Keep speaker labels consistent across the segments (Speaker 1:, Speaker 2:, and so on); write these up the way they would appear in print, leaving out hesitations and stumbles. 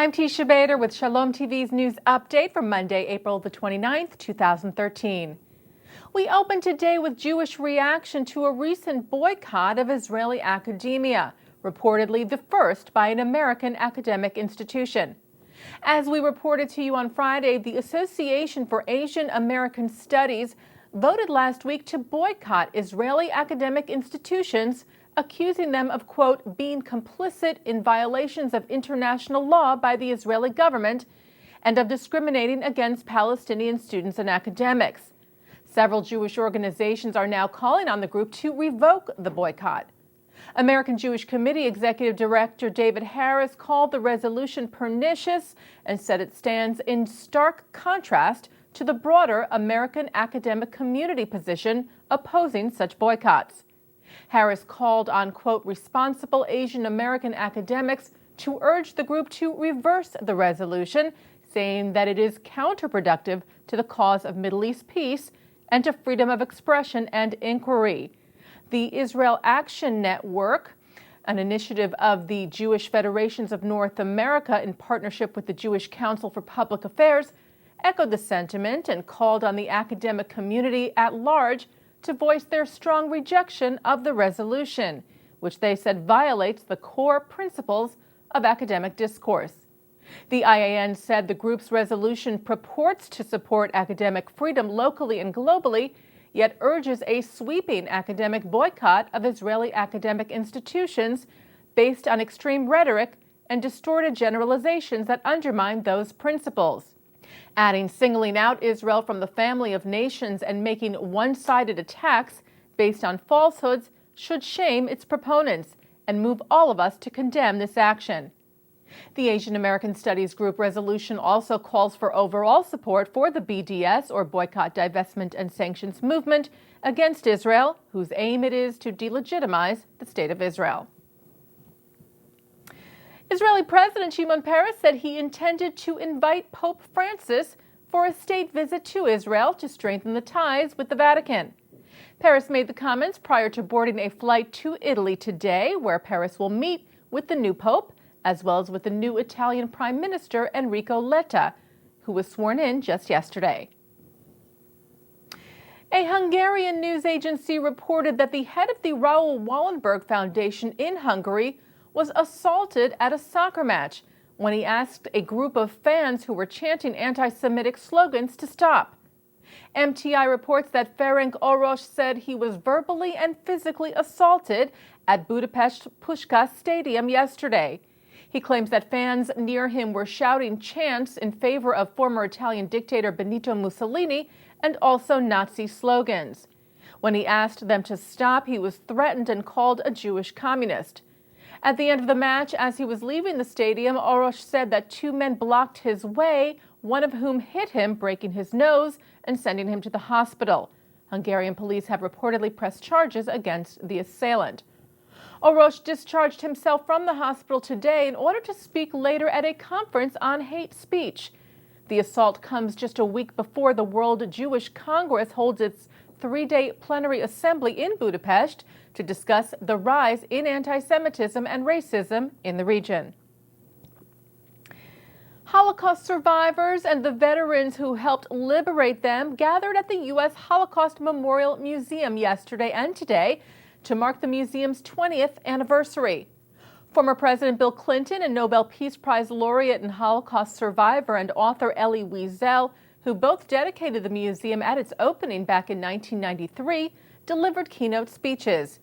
Speaker 1: I'm Teisha Bader with Shalom TV's news update for Monday, April the 29th, 2013. We open today with Jewish reaction to a recent boycott of Israeli academia, reportedly the first by an American academic institution. As we reported to you on Friday, the Association for Asian American Studies voted last week to boycott Israeli academic institutions, accusing them of, quote, being complicit in violations of international law by the Israeli government and of discriminating against Palestinian students and academics. Several Jewish organizations are now calling on the group to revoke the boycott. American Jewish Committee Executive Director David Harris called the resolution pernicious and said it stands in stark contrast to the broader American academic community position opposing such boycotts. Harris called on, quote, responsible Asian American academics to urge the group to reverse the resolution, saying that it is counterproductive to the cause of Middle East peace and to freedom of expression and inquiry. The Israel Action Network, an initiative of the Jewish Federations of North America in partnership with the Jewish Council for Public Affairs, echoed the sentiment and called on the academic community at large to voice their strong rejection of the resolution, which they said violates the core principles of academic discourse. The IAN said the group's resolution purports to support academic freedom locally and globally, yet urges a sweeping academic boycott of Israeli academic institutions based on extreme rhetoric and distorted generalizations that undermine those principles. Adding singling out Israel from the family of nations and making one-sided attacks based on falsehoods should shame its proponents and move all of us to condemn this action. The Asian American Studies Group resolution also calls for overall support for the BDS, or Boycott, Divestment, and Sanctions movement against Israel, whose aim it is to delegitimize the State of Israel. Israeli President Shimon said he intended to invite Pope Francis for a state visit to Israel to strengthen the ties with the Vatican. Paris made the comments prior to boarding a flight to Italy today, where Paris will meet with the new Pope, as well as with the new Italian Prime Minister Enrico Letta, who was sworn in just yesterday. A Hungarian news agency reported that the head of the Raoul Wallenberg Foundation in Hungary was assaulted at a soccer match when he asked a group of fans who were chanting anti-Semitic slogans to stop. MTI reports that Ferenc Orosz said he was verbally and physically assaulted at Budapest Puskás Stadium yesterday. He claims that fans near him were shouting chants in favor of former Italian dictator Benito Mussolini and also Nazi slogans. When he asked them to stop, he was threatened and called a Jewish communist. At the end of the match, as he was leaving the stadium, Orosz said that two men blocked his way, one of whom hit him, breaking his nose and sending him to the hospital. Hungarian police have reportedly pressed charges against the assailant. Orosz discharged himself from the hospital today in order to speak later at a conference on hate speech. The assault comes just a week before the World Jewish Congress holds its three-day plenary assembly in Budapest to discuss the rise in anti-Semitism and racism in the region. Holocaust survivors and the veterans who helped liberate them gathered at the U.S. Holocaust Memorial Museum yesterday and today to mark the museum's 20th anniversary. Former President Bill Clinton and Nobel Peace Prize laureate and Holocaust survivor and author Elie Wiesel, who both dedicated the museum at its opening back in 1993, delivered keynote speeches.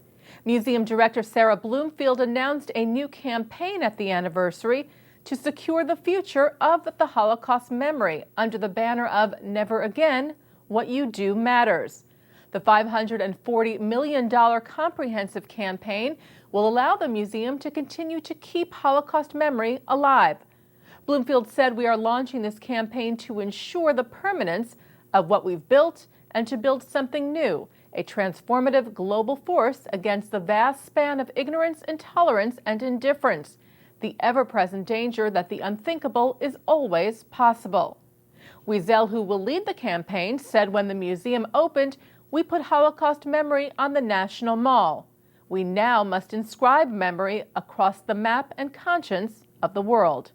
Speaker 1: Museum Director Sarah Bloomfield announced a new campaign at the anniversary to secure the future of the Holocaust memory under the banner of Never Again, What You Do Matters. The $540 million comprehensive campaign will allow the museum to continue to keep Holocaust memory alive. Bloomfield said, "We are launching this campaign to ensure the permanence of what we've built and to build something new, a transformative global force against the vast span of ignorance, intolerance, and indifference, the ever-present danger that the unthinkable is always possible." Wiesel, who will lead the campaign, said when the museum opened, "We put Holocaust memory on the National Mall. We now must inscribe memory across the map and conscience of the world."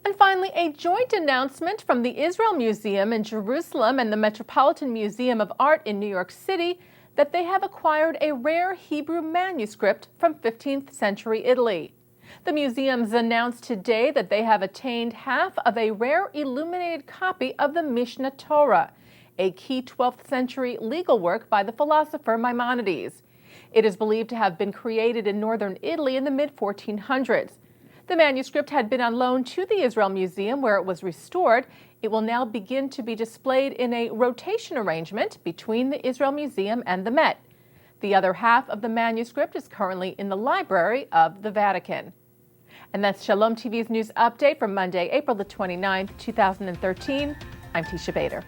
Speaker 1: And finally, a joint announcement from the Israel Museum in Jerusalem and the Metropolitan Museum of Art in New York City that they have acquired a rare Hebrew manuscript from 15th century Italy. The museums announced today that they have attained half of a rare illuminated copy of the Mishnah Torah, a key 12th century legal work by the philosopher Maimonides. It is believed to have been created in northern Italy in the mid-1400s. The manuscript had been on loan to the Israel Museum, where it was restored. It will now begin to be displayed in a rotation arrangement between the Israel Museum and the Met. The other half of the manuscript is currently in the library of the Vatican. And that's Shalom TV's news update for Monday, April the 29th, 2013. I'm Teisha Bader.